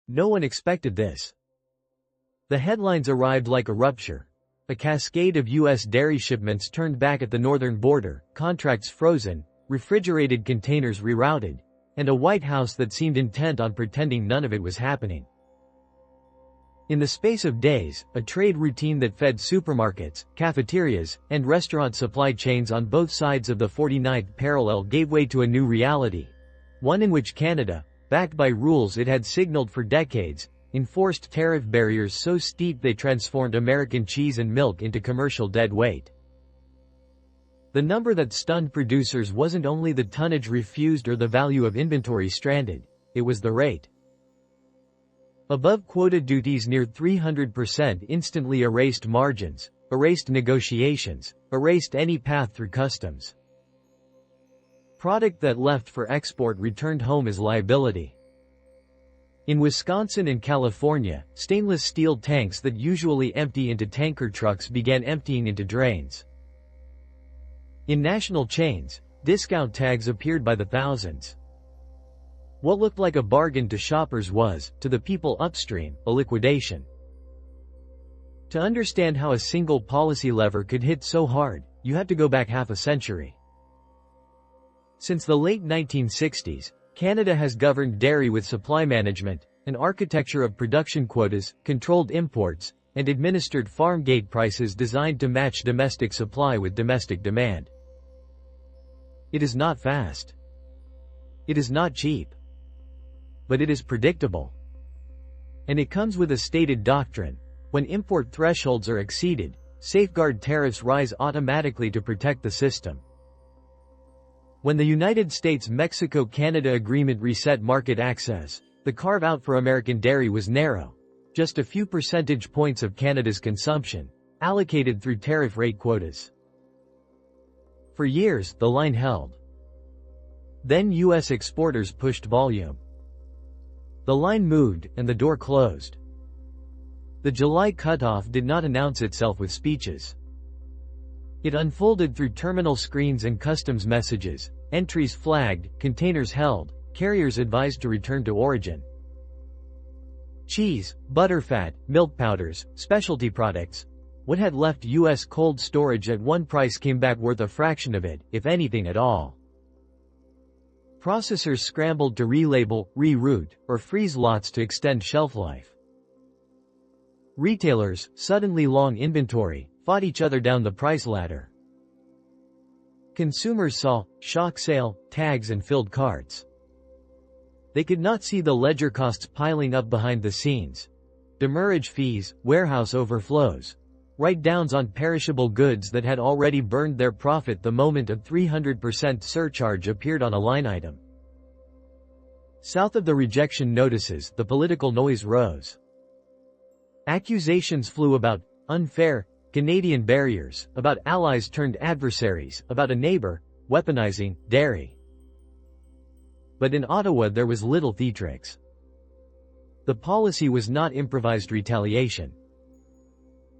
No one expected this. The headlines arrived like a rupture. A cascade of U.S. dairy shipments turned back at the northern border, contracts frozen, refrigerated containers rerouted, and a White House that seemed intent on pretending none of it was happening. In the space of days, a trade routine that fed supermarkets, cafeterias, and restaurant supply chains on both sides of the 49th parallel gave way to a new reality. One in which Canada, backed by rules it had signaled for decades, enforced tariff barriers so steep they transformed American cheese and milk into commercial dead weight. The number that stunned producers wasn't only the tonnage refused or the value of inventory stranded, it was the rate. Above quota duties near 300% instantly erased margins, erased negotiations, erased any path through customs. Product that left for export returned home as liability. In Wisconsin and California, stainless steel tanks that usually empty into tanker trucks began emptying into drains. In national chains, discount tags appeared by the thousands. What looked like a bargain to shoppers was, to the people upstream, a liquidation. To understand how a single policy lever could hit so hard, you had to go back half a century. Since the late 1960s, Canada has governed dairy with supply management, an architecture of production quotas, controlled imports, and administered farm gate prices designed to match domestic supply with domestic demand. It is not fast. It is not cheap. But it is predictable. And it comes with a stated doctrine: when import thresholds are exceeded, safeguard tariffs rise automatically to protect the system. When the United States-Mexico-Canada agreement reset market access, the carve-out for American dairy was narrow, just a few percentage points of Canada's consumption, allocated through tariff rate quotas. For years, the line held. Then U.S. exporters pushed volume. The line moved, and the door closed. The July cutoff did not announce itself with speeches. It unfolded through terminal screens and customs messages, entries flagged, containers held, carriers advised to return to origin. Cheese, butterfat, milk powders, specialty products. What had left U.S. cold storage at one price came back worth a fraction of it, if anything at all. Processors scrambled to relabel, reroute, or freeze lots to extend shelf life. Retailers, suddenly long inventory, fought each other down the price ladder. Consumers saw shock sale tags and filled carts. They could not see the ledger costs piling up behind the scenes. Demurrage fees, warehouse overflows, write-downs on perishable goods that had already burned their profit the moment a 300% surcharge appeared on a line item. South of the rejection notices, the political noise rose. Accusations flew about unfair Canadian barriers, about allies turned adversaries, about a neighbor weaponizing dairy. But in Ottawa there was little theatrics. The policy was not improvised retaliation.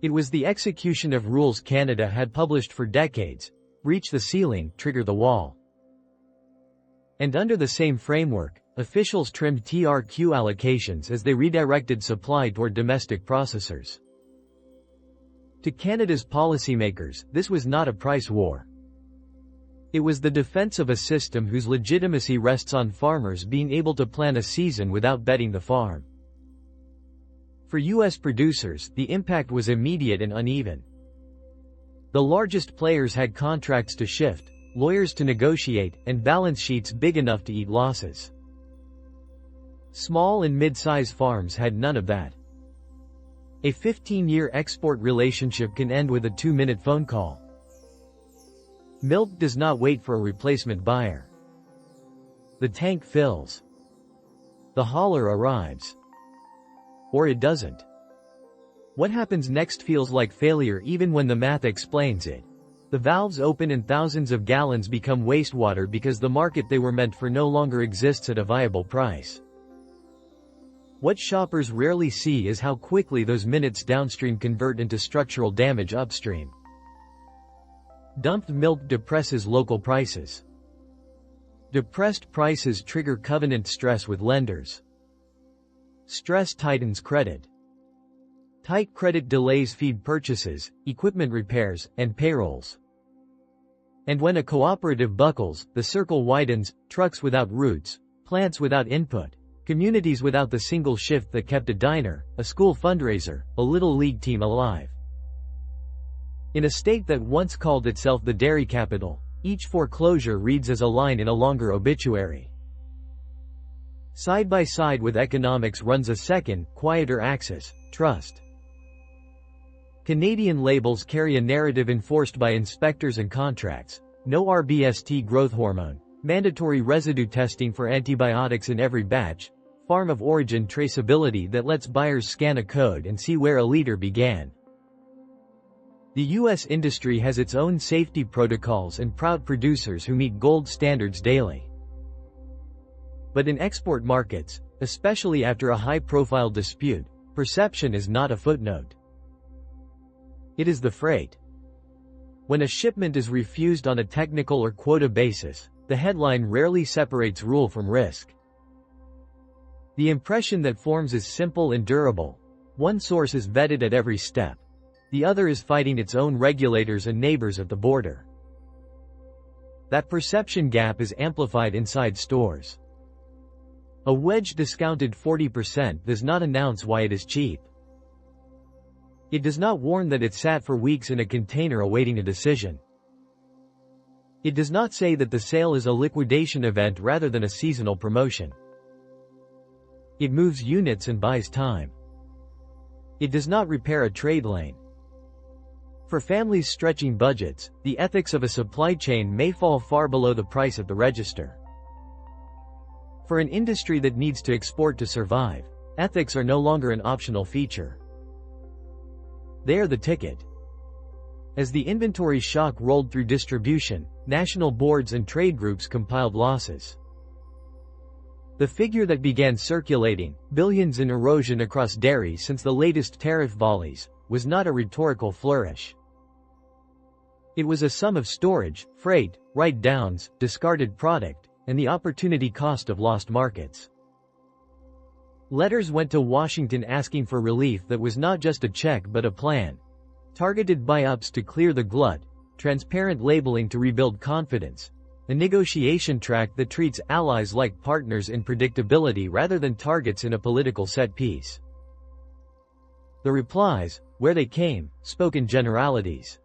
It was the execution of rules Canada had published for decades: reach the ceiling, trigger the wall. And under the same framework, officials trimmed TRQ allocations as they redirected supply toward domestic processors. To Canada's policymakers, this was not a price war. It was the defense of a system whose legitimacy rests on farmers being able to plan a season without betting the farm. For U.S. producers, the impact was immediate and uneven. The largest players had contracts to shift, lawyers to negotiate, and balance sheets big enough to eat losses. Small and mid-size farms had none of that. A 15-year export relationship can end with a 2-minute phone call. Milk does not wait for a replacement buyer. The tank fills. The hauler arrives. Or it doesn't. What happens next feels like failure even when the math explains it. The valves open and thousands of gallons become wastewater because the market they were meant for no longer exists at a viable price. What shoppers rarely see is how quickly those minutes downstream convert into structural damage upstream. Dumped milk depresses local prices. Depressed prices trigger covenant stress with lenders. Stress tightens credit. Tight credit delays feed purchases, equipment repairs, and payrolls. And when a cooperative buckles, the circle widens, trucks without routes, plants without input, communities without the single shift that kept a diner, a school fundraiser, a little league team alive. In a state that once called itself the dairy capital, each foreclosure reads as a line in a longer obituary. Side by side with economics runs a second, quieter axis: trust. Canadian labels carry a narrative enforced by inspectors and contracts: no RBST growth hormone, mandatory residue testing for antibiotics in every batch, farm of origin traceability that lets buyers scan a code and see where a liter began. The U.S. industry has its own safety protocols and proud producers who meet gold standards daily. But in export markets, especially after a high-profile dispute, perception is not a footnote. It is the freight. When a shipment is refused on a technical or quota basis, the headline rarely separates rule from risk. The impression that forms is simple and durable. One source is vetted at every step. The other is fighting its own regulators and neighbors at the border. That perception gap is amplified inside stores. A wedge discounted 40% does not announce why it is cheap. It does not warn that it sat for weeks in a container awaiting a decision. It does not say that the sale is a liquidation event rather than a seasonal promotion. It moves units and buys time. It does not repair a trade lane. For families stretching budgets, the ethics of a supply chain may fall far below the price at the register. For an industry that needs to export to survive, ethics are no longer an optional feature. They are the ticket. As the inventory shock rolled through distribution, national boards and trade groups compiled losses. The figure that began circulating, billions in erosion across dairy since the latest tariff volleys, was not a rhetorical flourish. It was a sum of storage, freight, write-downs, discarded product, and the opportunity cost of lost markets. Letters went to Washington asking for relief that was not just a check but a plan. Targeted buy-ups to clear the glut, transparent labeling to rebuild confidence, a negotiation track that treats allies like partners in predictability rather than targets in a political set piece. The replies, where they came, spoke in generalities.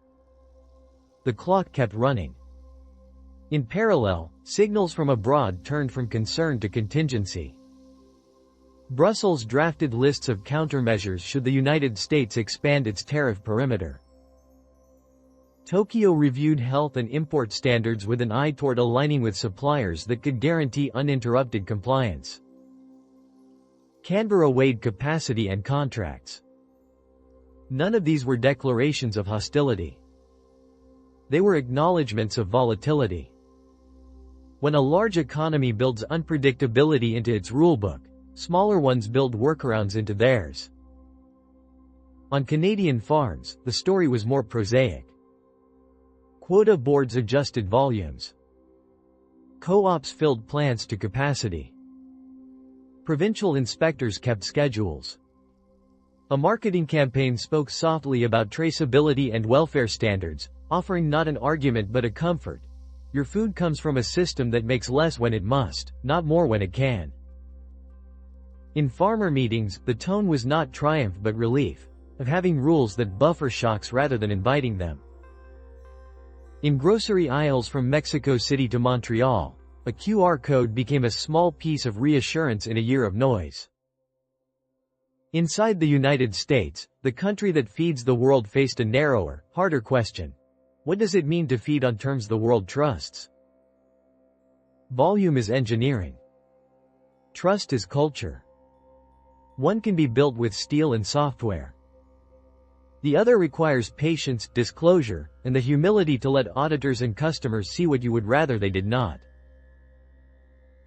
The clock kept running. In parallel, signals from abroad turned from concern to contingency. Brussels drafted lists of countermeasures should the United States expand its tariff perimeter. Tokyo reviewed health and import standards with an eye toward aligning with suppliers that could guarantee uninterrupted compliance. Canberra weighed capacity and contracts. None of these were declarations of hostility. They were acknowledgments of volatility. When a large economy builds unpredictability into its rulebook, smaller ones build workarounds into theirs. On Canadian farms, the story was more prosaic. Quota boards adjusted volumes. Co-ops filled plants to capacity. Provincial inspectors kept schedules. A marketing campaign spoke softly about traceability and welfare standards, offering not an argument but a comfort. Your food comes from a system that makes less when it must, not more when it can. In farmer meetings, the tone was not triumph but relief, of having rules that buffer shocks rather than inviting them. In grocery aisles from Mexico City to Montreal, a QR code became a small piece of reassurance in a year of noise. Inside the United States, the country that feeds the world faced a narrower, harder question. What does it mean to feed on terms the world trusts? Volume is engineering. Trust is culture. One can be built with steel and software. The other requires patience, disclosure, and the humility to let auditors and customers see what you would rather they did not.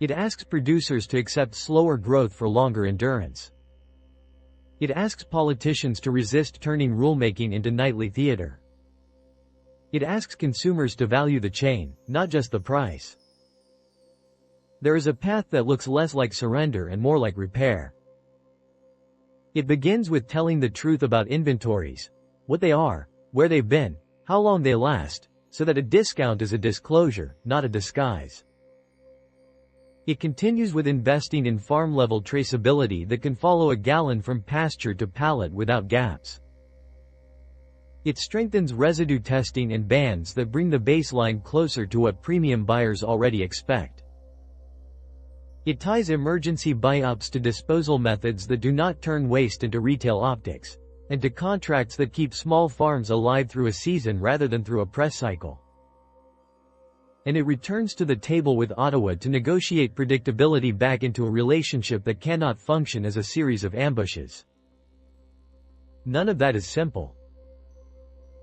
It asks producers to accept slower growth for longer endurance. It asks politicians to resist turning rulemaking into nightly theater. It asks consumers to value the chain, not just the price. There is a path that looks less like surrender and more like repair. It begins with telling the truth about inventories, what they are, where they've been, how long they last, so that a discount is a disclosure, not a disguise. It continues with investing in farm-level traceability that can follow a gallon from pasture to pallet without gaps. It strengthens residue testing and bans that bring the baseline closer to what premium buyers already expect. It ties emergency buy-ups to disposal methods that do not turn waste into retail optics, and to contracts that keep small farms alive through a season rather than through a press cycle. And it returns to the table with Ottawa to negotiate predictability back into a relationship that cannot function as a series of ambushes. None of that is simple.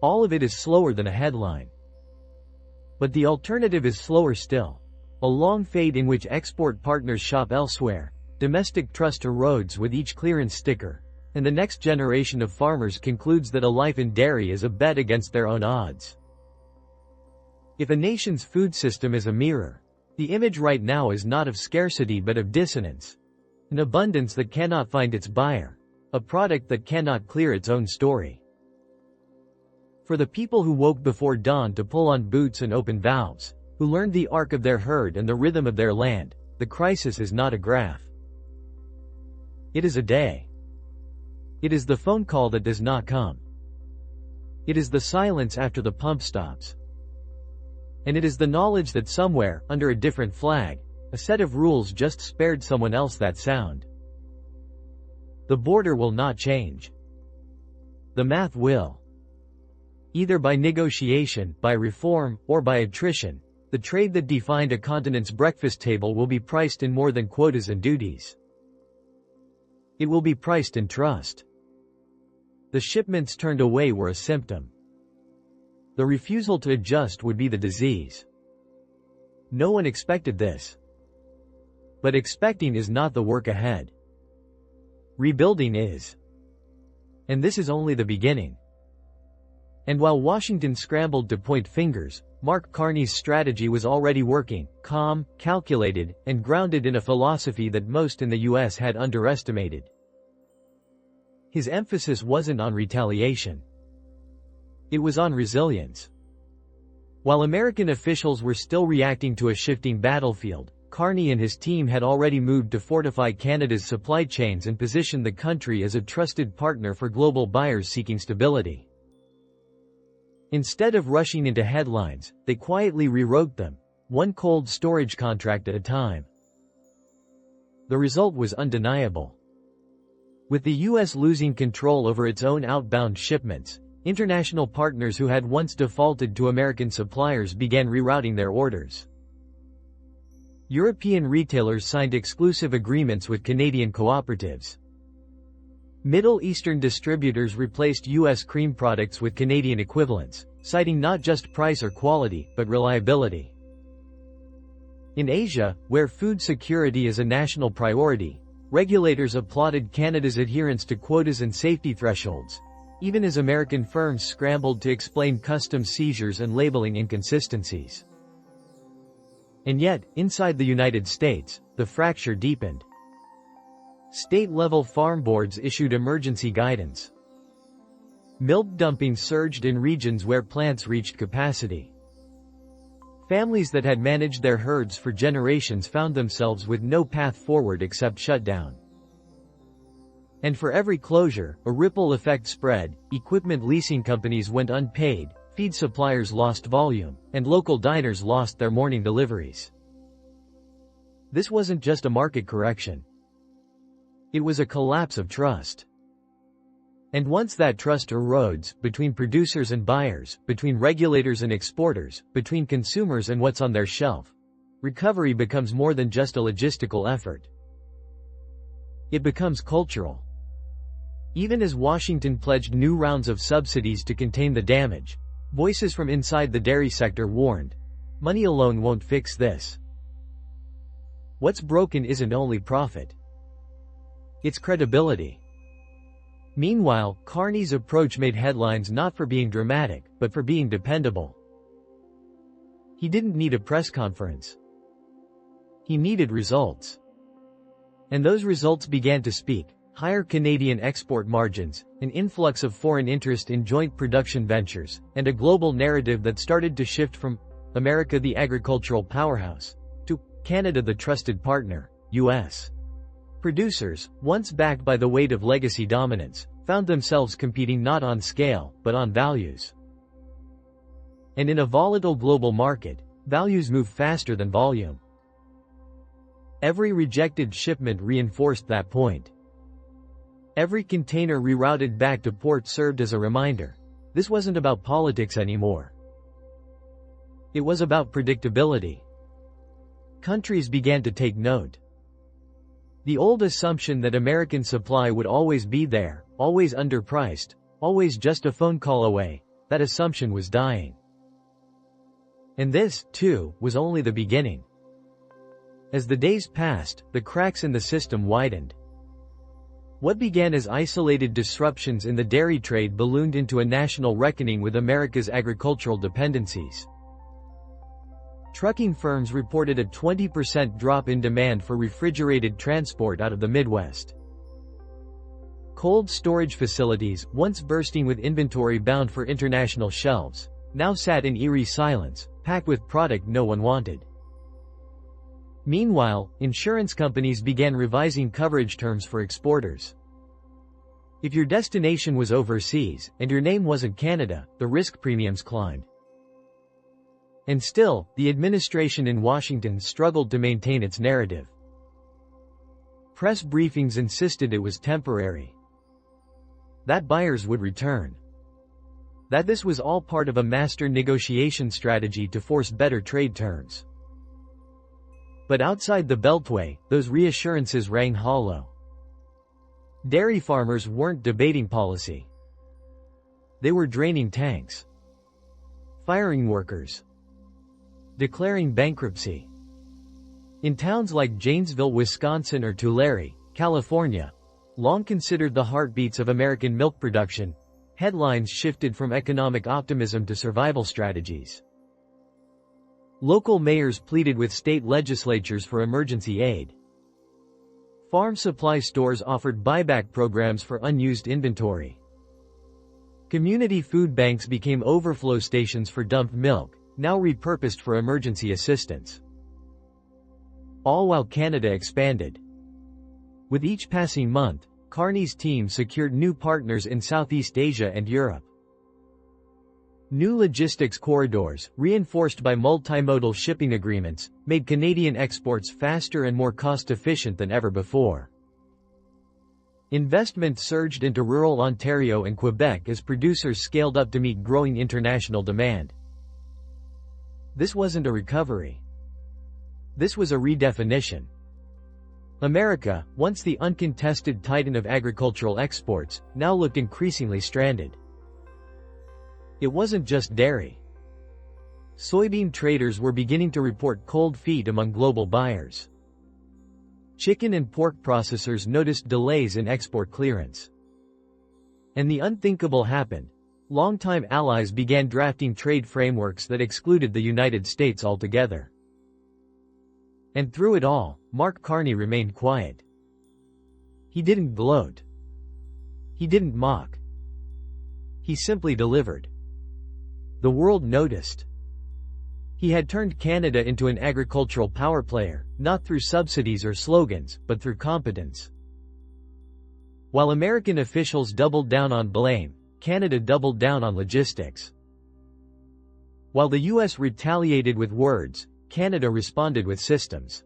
All of it is slower than a headline. But the alternative is slower still. A long fade in which export partners shop elsewhere, domestic trust erodes with each clearance sticker, and the next generation of farmers concludes that a life in dairy is a bet against their own odds. If a nation's food system is a mirror, the image right now is not of scarcity but of dissonance. An abundance that cannot find its buyer. A product that cannot clear its own story. For the people who woke before dawn to pull on boots and open valves, who learned the arc of their herd and the rhythm of their land, the crisis is not a graph. It is a day. It is the phone call that does not come. It is the silence after the pump stops. And it is the knowledge that somewhere, under a different flag, a set of rules just spared someone else that sound. The border will not change. The math will. Either by negotiation, by reform, or by attrition, the trade that defined a continent's breakfast table will be priced in more than quotas and duties. It will be priced in trust. The shipments turned away were a symptom. The refusal to adjust would be the disease. No one expected this. But expecting is not the work ahead. Rebuilding is. And this is only the beginning. And while Washington scrambled to point fingers, Mark Carney's strategy was already working, calm, calculated, and grounded in a philosophy that most in the U.S. had underestimated. His emphasis wasn't on retaliation. It was on resilience. While American officials were still reacting to a shifting battlefield, Carney and his team had already moved to fortify Canada's supply chains and position the country as a trusted partner for global buyers seeking stability. Instead of rushing into headlines, they quietly rewrote them, one cold storage contract at a time. The result was undeniable. With the U.S. losing control over its own outbound shipments, international partners who had once defaulted to American suppliers began rerouting their orders. European retailers signed exclusive agreements with Canadian cooperatives. Middle Eastern distributors replaced U.S. cream products with Canadian equivalents, citing not just price or quality, but reliability. In Asia, where food security is a national priority, regulators applauded Canada's adherence to quotas and safety thresholds, even as American firms scrambled to explain customs seizures and labeling inconsistencies. And yet, inside the United States, the fracture deepened. State-level farm boards issued emergency guidance. Milk dumping surged in regions where plants reached capacity. Families that had managed their herds for generations found themselves with no path forward except shutdown. And for every closure, a ripple effect spread, equipment leasing companies went unpaid, feed suppliers lost volume, and local diners lost their morning deliveries. This wasn't just a market correction. It was a collapse of trust. And once that trust erodes, between producers and buyers, between regulators and exporters, between consumers and what's on their shelf, recovery becomes more than just a logistical effort. It becomes cultural. Even as Washington pledged new rounds of subsidies to contain the damage, voices from inside the dairy sector warned, money alone won't fix this. What's broken isn't only profit. It's credibility. Meanwhile, Carney's approach made headlines not for being dramatic, but for being dependable. He didn't need a press conference. He needed results. And those results began to speak, higher Canadian export margins, an influx of foreign interest in joint production ventures, and a global narrative that started to shift from America the agricultural powerhouse to Canada the trusted partner, U.S. Producers, once backed by the weight of legacy dominance, found themselves competing not on scale, but on values. And in a volatile global market, values move faster than volume. Every rejected shipment reinforced that point. Every container rerouted back to port served as a reminder. This wasn't about politics anymore. It was about predictability. Countries began to take note. The old assumption that American supply would always be there, always underpriced, always just a phone call away, that assumption was dying. And this, too, was only the beginning. As the days passed, the cracks in the system widened. What began as isolated disruptions in the dairy trade ballooned into a national reckoning with America's agricultural dependencies. Trucking firms reported a 20% drop in demand for refrigerated transport out of the Midwest. Cold storage facilities, once bursting with inventory bound for international shelves, now sat in eerie silence, packed with product no one wanted. Meanwhile, insurance companies began revising coverage terms for exporters. If your destination was overseas, and your name wasn't Canada, the risk premiums climbed. And still, the administration in Washington struggled to maintain its narrative. Press briefings insisted it was temporary. That buyers would return. That this was all part of a master negotiation strategy to force better trade terms. But outside the Beltway, those reassurances rang hollow. Dairy farmers weren't debating policy. They were draining tanks, firing workers, declaring bankruptcy. In towns like Janesville, Wisconsin or Tulare, California, long considered the heartbeats of American milk production, headlines shifted from economic optimism to survival strategies. Local mayors pleaded with state legislatures for emergency aid. Farm supply stores offered buyback programs for unused inventory. Community food banks became overflow stations for dumped milk, now repurposed for emergency assistance. All while Canada expanded. With each passing month, Carney's team secured new partners in Southeast Asia and Europe. New logistics corridors, reinforced by multimodal shipping agreements, made Canadian exports faster and more cost-efficient than ever before. Investment surged into rural Ontario and Quebec as producers scaled up to meet growing international demand. This wasn't a recovery. This was a redefinition. America, once the uncontested titan of agricultural exports, now looked increasingly stranded. It wasn't just dairy. Soybean traders were beginning to report cold feet among global buyers. Chicken and pork processors noticed delays in export clearance. And the unthinkable happened. Longtime allies began drafting trade frameworks that excluded the United States altogether. And through it all, Mark Carney remained quiet. He didn't gloat. He didn't mock. He simply delivered. The world noticed. He had turned Canada into an agricultural power player, not through subsidies or slogans, but through competence. While American officials doubled down on blame, Canada doubled down on logistics. While the U.S. retaliated with words, Canada responded with systems.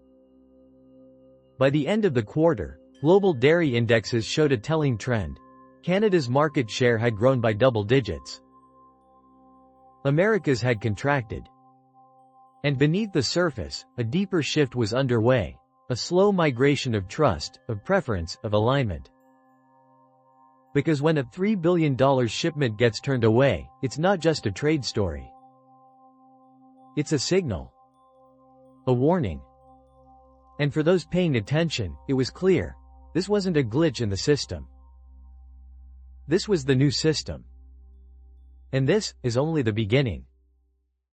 By the end of the quarter, global dairy indexes showed a telling trend. Canada's market share had grown by double digits. America's had contracted. And beneath the surface, a deeper shift was underway, a slow migration of trust, of preference, of alignment. Because when a $3 billion shipment gets turned away, it's not just a trade story. It's a signal. A warning. And for those paying attention, it was clear. This wasn't a glitch in the system. This was the new system. And this is only the beginning.